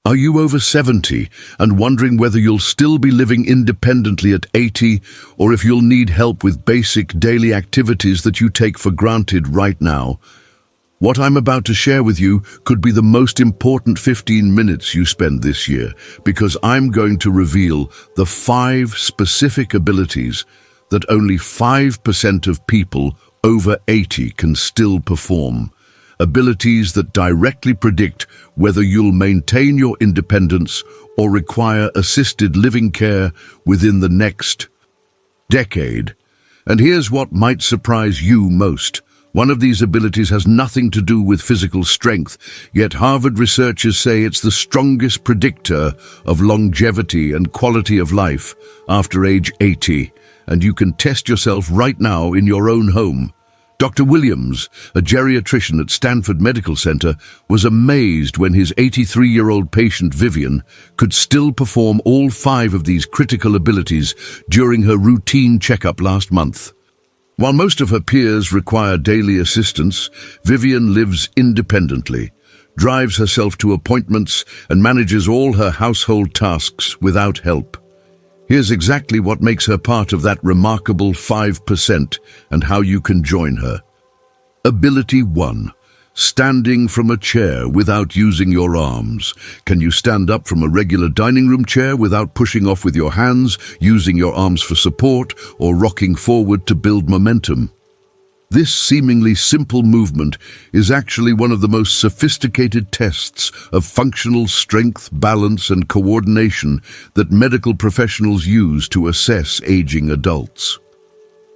Are you over 70 and wondering whether you'll still be living independently at 80 or if you'll need help with basic daily activities that you take for granted right now? What I'm about to share with you could be the most important 15 minutes you spend this year, because I'm going to reveal the 5 specific abilities that only 5% of people over 80 can still perform. Abilities that directly predict whether you'll maintain your independence or require assisted living care within the next decade. And here's what might surprise you most. One of these abilities has nothing to do with physical strength, yet Harvard researchers say it's the strongest predictor of longevity and quality of life after age 80, and you can test yourself right now in your own home. Dr. Williams, a geriatrician at Stanford Medical Center, was amazed when his 83-year-old patient Vivian could still perform all 5 of these critical abilities during her routine checkup last month. While most of her peers require daily assistance, Vivian lives independently, drives herself to appointments, and manages all her household tasks without help. Here's exactly what makes her part of that remarkable 5% and how you can join her. Ability 1. Standing from a chair without using your arms. Can you stand up from a regular dining room chair without pushing off with your hands, using your arms for support, or rocking forward to build momentum? This seemingly simple movement is actually one of the most sophisticated tests of functional strength, balance, and coordination that medical professionals use to assess aging adults.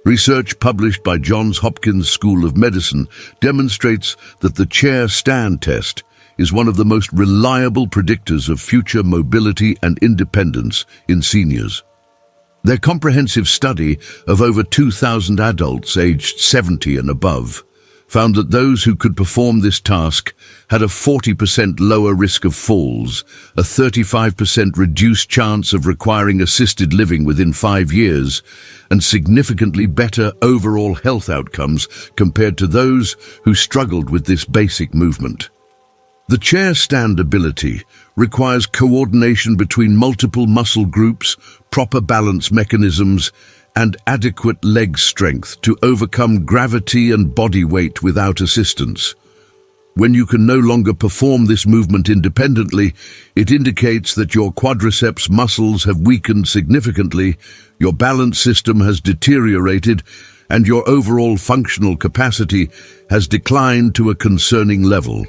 Research published by Johns Hopkins School of Medicine demonstrates that the chair stand test is one of the most reliable predictors of future mobility and independence in seniors. Their comprehensive study of over 2,000 adults aged 70 and above found that those who could perform this task had a 40% lower risk of falls, a 35% reduced chance of requiring assisted living within 5 years, and significantly better overall health outcomes compared to those who struggled with this basic movement. The chair stand ability requires coordination between multiple muscle groups, proper balance mechanisms, and adequate leg strength to overcome gravity and body weight without assistance. When you can no longer perform this movement independently, it indicates that your quadriceps muscles have weakened significantly, your balance system has deteriorated, and your overall functional capacity has declined to a concerning level.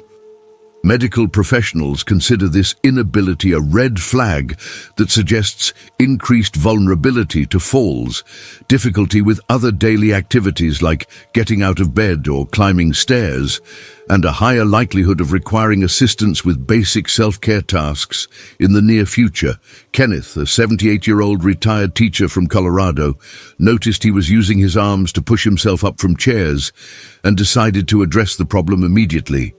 Medical professionals consider this inability a red flag that suggests increased vulnerability to falls, difficulty with other daily activities like getting out of bed or climbing stairs, and a higher likelihood of requiring assistance with basic self-care tasks in the near future. Kenneth, a 78-year-old retired teacher from Colorado, noticed he was using his arms to push himself up from chairs and decided to address the problem immediately.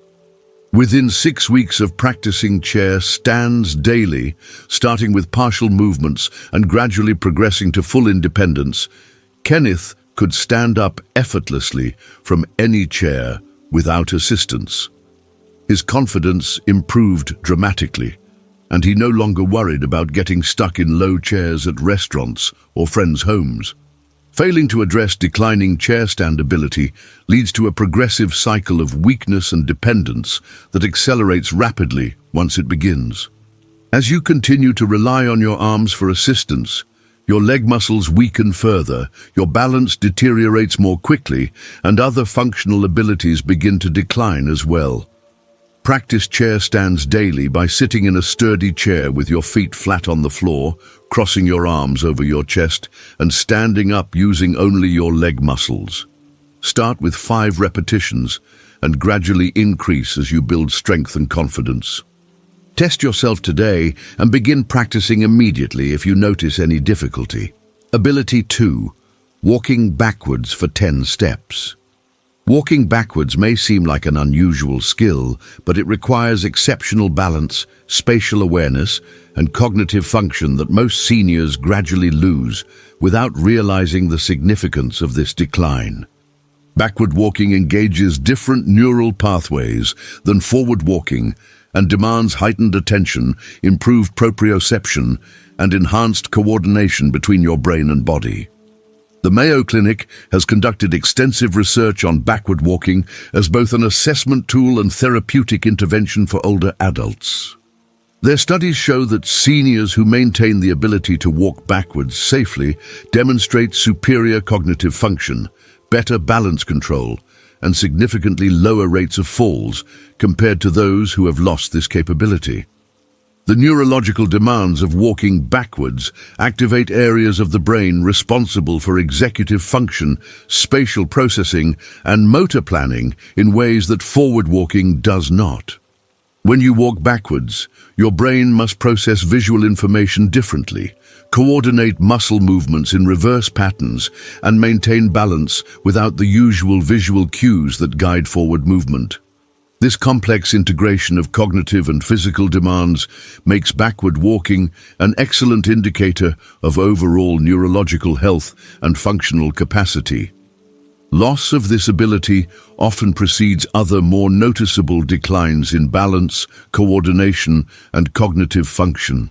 Within 6 weeks of practicing chair stands daily, starting with partial movements and gradually progressing to full independence, Kenneth could stand up effortlessly from any chair without assistance. His confidence improved dramatically, and he no longer worried about getting stuck in low chairs at restaurants or friends' homes. Failing to address declining chair stand ability leads to a progressive cycle of weakness and dependence that accelerates rapidly once it begins. As you continue to rely on your arms for assistance, your leg muscles weaken further, your balance deteriorates more quickly, and other functional abilities begin to decline as well. Practice chair stands daily by sitting in a sturdy chair with your feet flat on the floor, crossing your arms over your chest, and standing up using only your leg muscles. Start with 5 repetitions and gradually increase as you build strength and confidence. Test yourself today and begin practicing immediately if you notice any difficulty. Ability 2. Walking backwards for 10 steps. Walking backwards may seem like an unusual skill, but it requires exceptional balance, spatial awareness, and cognitive function that most seniors gradually lose without realizing the significance of this decline. Backward walking engages different neural pathways than forward walking and demands heightened attention, improved proprioception, and enhanced coordination between your brain and body. The Mayo Clinic has conducted extensive research on backward walking as both an assessment tool and therapeutic intervention for older adults. Their studies show that seniors who maintain the ability to walk backwards safely demonstrate superior cognitive function, better balance control, and significantly lower rates of falls compared to those who have lost this capability. The neurological demands of walking backwards activate areas of the brain responsible for executive function, spatial processing, and motor planning in ways that forward walking does not. When you walk backwards, your brain must process visual information differently, coordinate muscle movements in reverse patterns, and maintain balance without the usual visual cues that guide forward movement. This complex integration of cognitive and physical demands makes backward walking an excellent indicator of overall neurological health and functional capacity. Loss of this ability often precedes other more noticeable declines in balance, coordination, and cognitive function.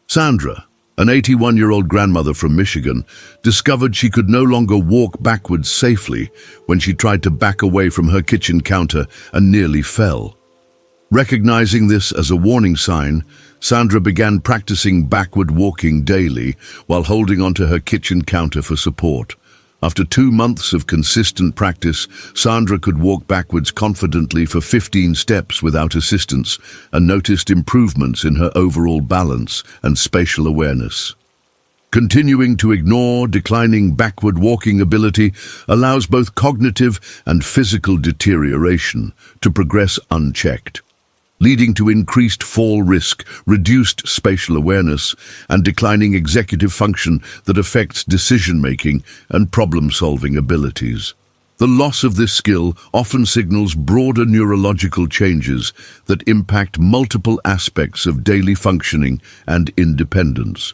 Sandra, an 81-year-old grandmother from Michigan, discovered she could no longer walk backwards safely when she tried to back away from her kitchen counter and nearly fell. Recognizing this as a warning sign, Sandra began practicing backward walking daily while holding onto her kitchen counter for support. After 2 months of consistent practice, Sandra could walk backwards confidently for 15 steps without assistance and noticed improvements in her overall balance and spatial awareness. Continuing to ignore declining backward walking ability allows both cognitive and physical deterioration to progress unchecked, leading to increased fall risk, reduced spatial awareness, and declining executive function that affects decision-making and problem-solving abilities. The loss of this skill often signals broader neurological changes that impact multiple aspects of daily functioning and independence.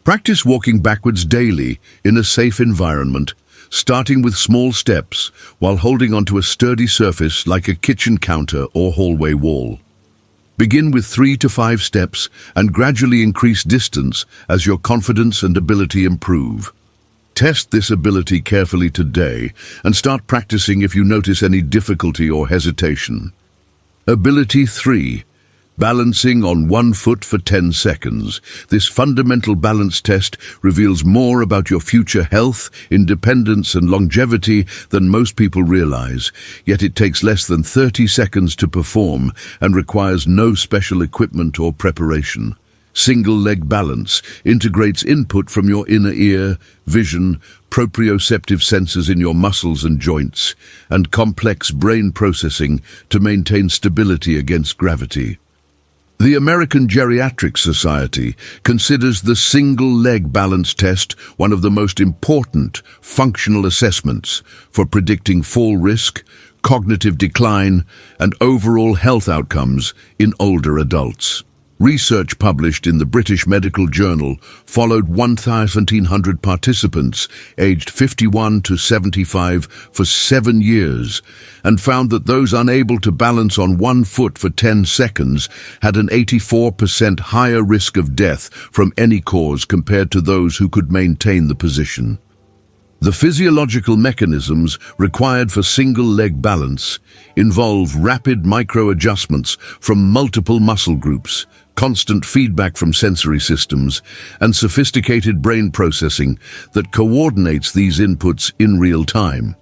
Practice walking backwards daily in a safe environment, starting with small steps while holding onto a sturdy surface like a kitchen counter or hallway wall. Begin with 3 to 5 steps and gradually increase distance as your confidence and ability improve. Test this ability carefully today and start practicing if you notice any difficulty or hesitation. Ability 3. Balancing on 1 foot for 10 seconds. This fundamental balance test reveals more about your future health, independence, and longevity than most people realize, yet it takes less than 30 seconds to perform and requires no special equipment or preparation. Single leg balance integrates input from your inner ear, vision, proprioceptive sensors in your muscles and joints, and complex brain processing to maintain stability against gravity. The American Geriatric Society considers the single-leg balance test one of the most important functional assessments for predicting fall risk, cognitive decline, and overall health outcomes in older adults. Research published in the British Medical Journal followed 1,700 participants aged 51 to 75 for 7 years and found that those unable to balance on 1 foot for 10 seconds had an 84% higher risk of death from any cause compared to those who could maintain the position. The physiological mechanisms required for single-leg balance involve rapid micro-adjustments from multiple muscle groups, constant feedback from sensory systems, and sophisticated brain processing that coordinates these inputs in real time.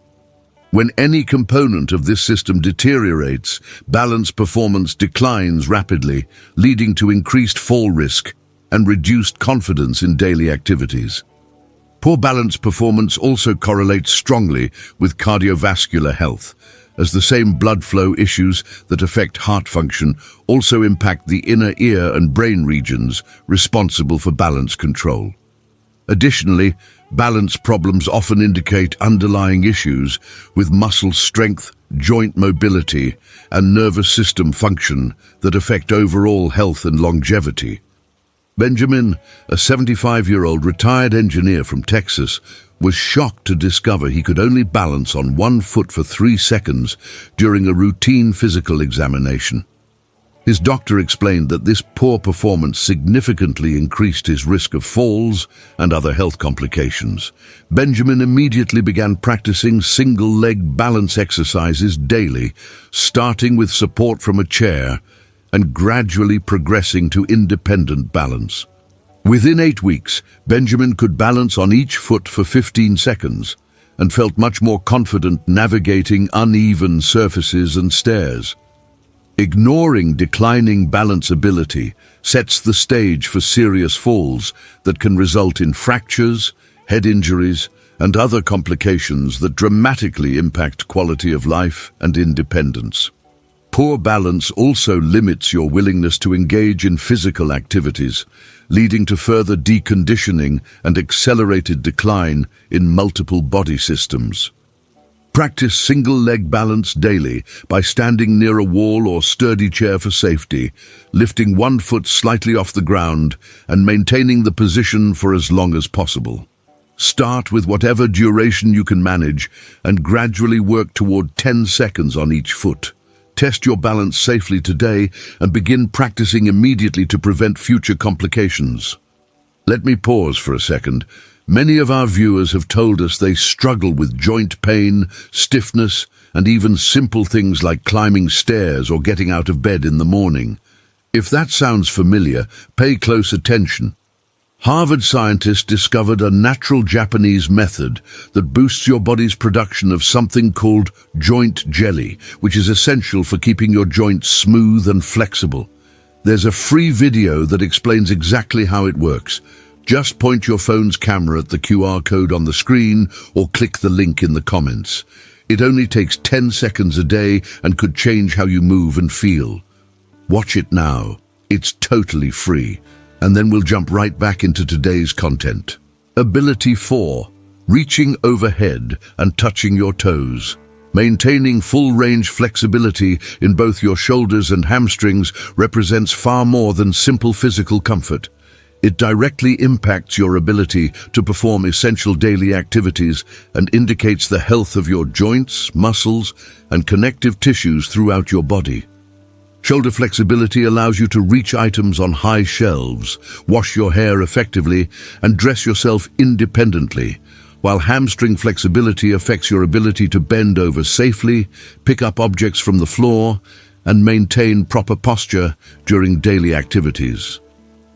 When any component of this system deteriorates, balance performance declines rapidly, leading to increased fall risk and reduced confidence in daily activities. Poor balance performance also correlates strongly with cardiovascular health, as the same blood flow issues that affect heart function also impact the inner ear and brain regions responsible for balance control. Additionally, balance problems often indicate underlying issues with muscle strength, joint mobility, and nervous system function that affect overall health and longevity. Benjamin, a 75-year-old retired engineer from Texas, was shocked to discover he could only balance on 1 foot for 3 seconds during a routine physical examination. His doctor explained that this poor performance significantly increased his risk of falls and other health complications. Benjamin immediately began practicing single-leg balance exercises daily, starting with support from a chair and gradually progressing to independent balance. Within 8 weeks, Benjamin could balance on each foot for 15 seconds and felt much more confident navigating uneven surfaces and stairs. Ignoring declining balance ability sets the stage for serious falls that can result in fractures, head injuries, and other complications that dramatically impact quality of life and independence. Poor balance also limits your willingness to engage in physical activities, leading to further deconditioning and accelerated decline in multiple body systems. Practice single-leg balance daily by standing near a wall or sturdy chair for safety, lifting one foot slightly off the ground and maintaining the position for as long as possible. Start with whatever duration you can manage and gradually work toward 10 seconds on each foot. Test your balance safely today and begin practicing immediately to prevent future complications. Let me pause for a second. Many of our viewers have told us they struggle with joint pain, stiffness, and even simple things like climbing stairs or getting out of bed in the morning. If that sounds familiar, pay close attention. Harvard scientists discovered a natural Japanese method that boosts your body's production of something called joint jelly, which is essential for keeping your joints smooth and flexible. There's a free video that explains exactly how it works. Just point your phone's camera at the QR code on the screen or click the link in the comments. It only takes 10 seconds a day and could change how you move and feel. Watch it now. It's totally free. And then we'll jump right back into today's content. Ability 4. Reaching overhead and touching your toes. Maintaining full range flexibility in both your shoulders and hamstrings represents far more than simple physical comfort. It directly impacts your ability to perform essential daily activities and indicates the health of your joints, muscles, and connective tissues throughout your body. Shoulder flexibility allows you to reach items on high shelves, wash your hair effectively, and dress yourself independently, while hamstring flexibility affects your ability to bend over safely, pick up objects from the floor, and maintain proper posture during daily activities.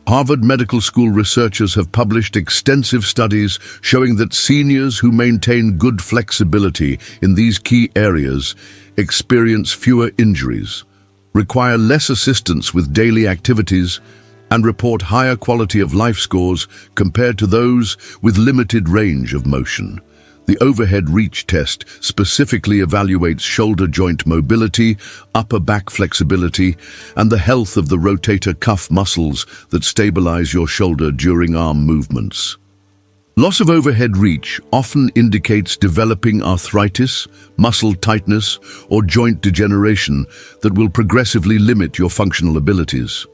Harvard Medical School researchers have published extensive studies showing that seniors who maintain good flexibility in these key areas experience fewer injuries, require less assistance with daily activities, and report higher quality of life scores compared to those with limited range of motion. The overhead reach test specifically evaluates shoulder joint mobility, upper back flexibility, and the health of the rotator cuff muscles that stabilize your shoulder during arm movements. Loss of overhead reach often indicates developing arthritis, muscle tightness, or joint degeneration that will progressively limit your functional abilities.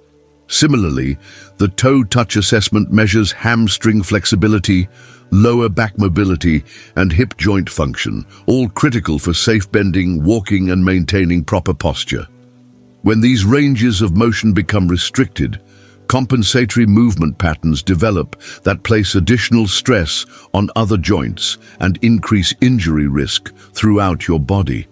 Similarly, the toe touch assessment measures hamstring flexibility, lower back mobility, and hip joint function, all critical for safe bending, walking, and maintaining proper posture. When these ranges of motion become restricted, compensatory movement patterns develop that place additional stress on other joints and increase injury risk throughout your body.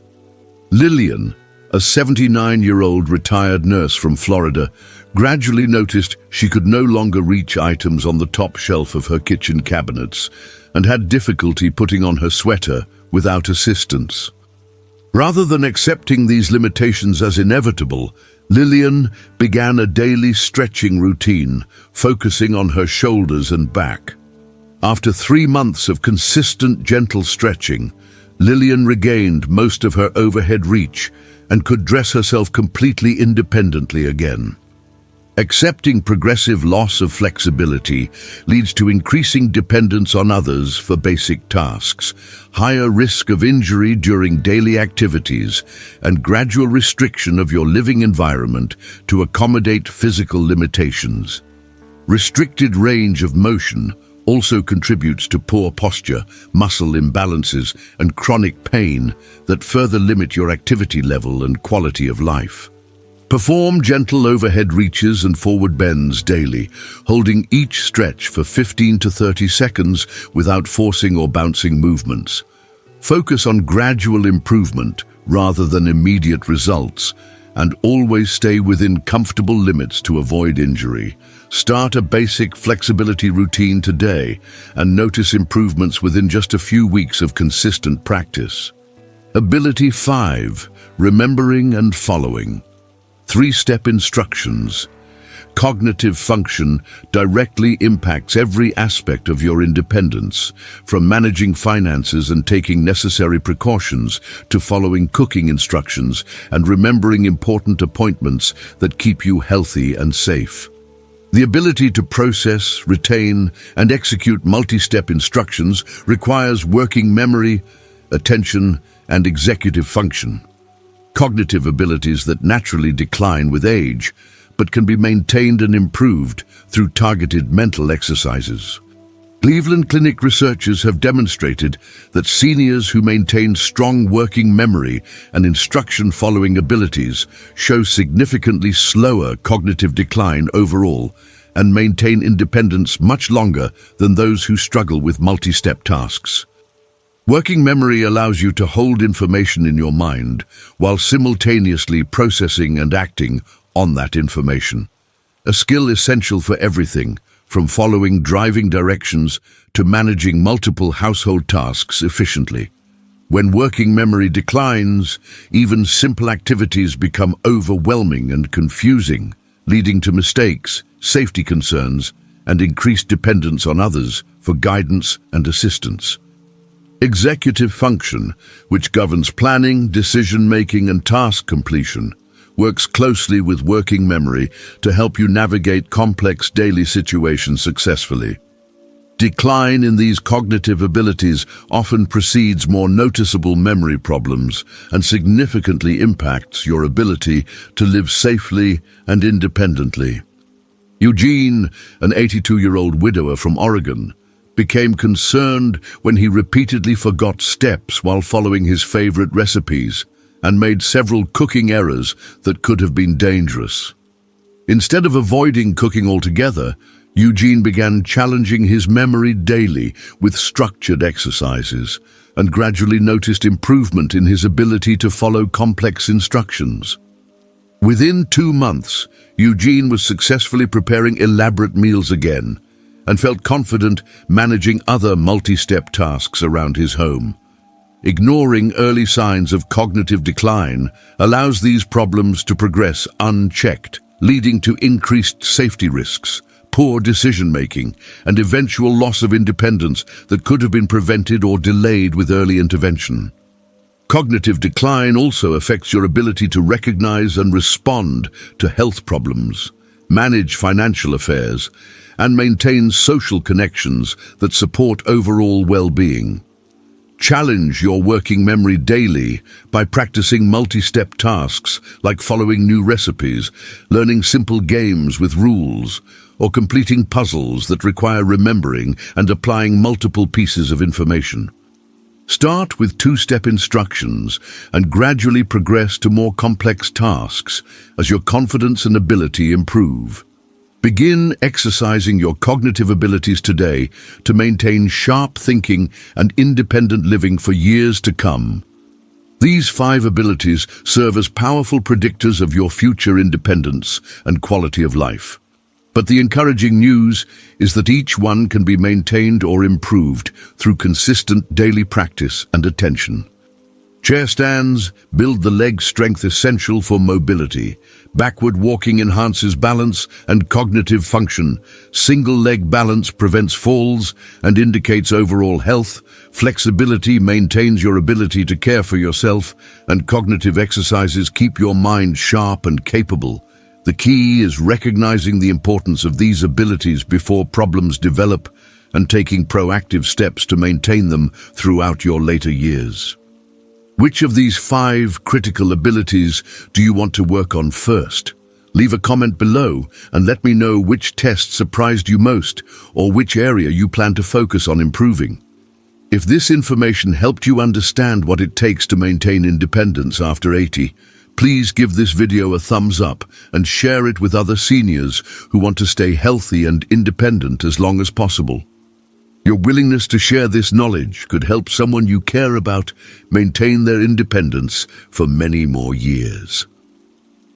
Lillian, a 79-year-old retired nurse from Florida, gradually noticed she could no longer reach items on the top shelf of her kitchen cabinets and had difficulty putting on her sweater without assistance. Rather than accepting these limitations as inevitable, Lillian began a daily stretching routine, focusing on her shoulders and back. After 3 months of consistent, gentle stretching, Lillian regained most of her overhead reach and could dress herself completely independently again. Accepting progressive loss of flexibility leads to increasing dependence on others for basic tasks, higher risk of injury during daily activities, and gradual restriction of your living environment to accommodate physical limitations. Restricted range of motion also contributes to poor posture, muscle imbalances, and chronic pain that further limit your activity level and quality of life. Perform gentle overhead reaches and forward bends daily, holding each stretch for 15 to 30 seconds without forcing or bouncing movements. Focus on gradual improvement rather than immediate results, and always stay within comfortable limits to avoid injury. Start a basic flexibility routine today and notice improvements within just a few weeks of consistent practice. Ability 5. Remembering and following. 3-step instructions. Cognitive function directly impacts every aspect of your independence, from managing finances and taking necessary precautions to following cooking instructions and remembering important appointments that keep you healthy and safe. The ability to process, retain, and execute multi-step instructions requires working memory, attention, and executive function. Cognitive abilities that naturally decline with age, but can be maintained and improved through targeted mental exercises. Cleveland Clinic researchers have demonstrated that seniors who maintain strong working memory and instruction-following abilities show significantly slower cognitive decline overall and maintain independence much longer than those who struggle with multi-step tasks. Working memory allows you to hold information in your mind while simultaneously processing and acting on that information. A skill essential for everything, from following driving directions to managing multiple household tasks efficiently. When working memory declines, even simple activities become overwhelming and confusing, leading to mistakes, safety concerns, and increased dependence on others for guidance and assistance. Executive function, which governs planning, decision-making, and task completion, works closely with working memory to help you navigate complex daily situations successfully. Decline in these cognitive abilities often precedes more noticeable memory problems and significantly impacts your ability to live safely and independently. Eugene, an 82-year-old widower from Oregon, became concerned when he repeatedly forgot steps while following his favorite recipes and made several cooking errors that could have been dangerous. Instead of avoiding cooking altogether, Eugene began challenging his memory daily with structured exercises and gradually noticed improvement in his ability to follow complex instructions. Within 2 months, Eugene was successfully preparing elaborate meals again and felt confident managing other multi-step tasks around his home. Ignoring early signs of cognitive decline allows these problems to progress unchecked, leading to increased safety risks, poor decision-making, and eventual loss of independence that could have been prevented or delayed with early intervention. Cognitive decline also affects your ability to recognize and respond to health problems, manage financial affairs, and maintain social connections that support overall well-being. Challenge your working memory daily by practicing multi-step tasks like following new recipes, learning simple games with rules, or completing puzzles that require remembering and applying multiple pieces of information. Start with 2-step instructions and gradually progress to more complex tasks as your confidence and ability improve. Begin exercising your cognitive abilities today to maintain sharp thinking and independent living for years to come. These 5 abilities serve as powerful predictors of your future independence and quality of life. But the encouraging news is that each one can be maintained or improved through consistent daily practice and attention. Chair stands build the leg strength essential for mobility. Backward walking enhances balance and cognitive function. Single leg balance prevents falls and indicates overall health. Flexibility maintains your ability to care for yourself, and cognitive exercises keep your mind sharp and capable. The key is recognizing the importance of these abilities before problems develop and taking proactive steps to maintain them throughout your later years. Which of these 5 critical abilities do you want to work on first? Leave a comment below and let me know which test surprised you most or which area you plan to focus on improving. If this information helped you understand what it takes to maintain independence after 80, Please give this video a thumbs up and share it with other seniors who want to stay healthy and independent as long as possible. Your willingness to share this knowledge could help someone you care about maintain their independence for many more years.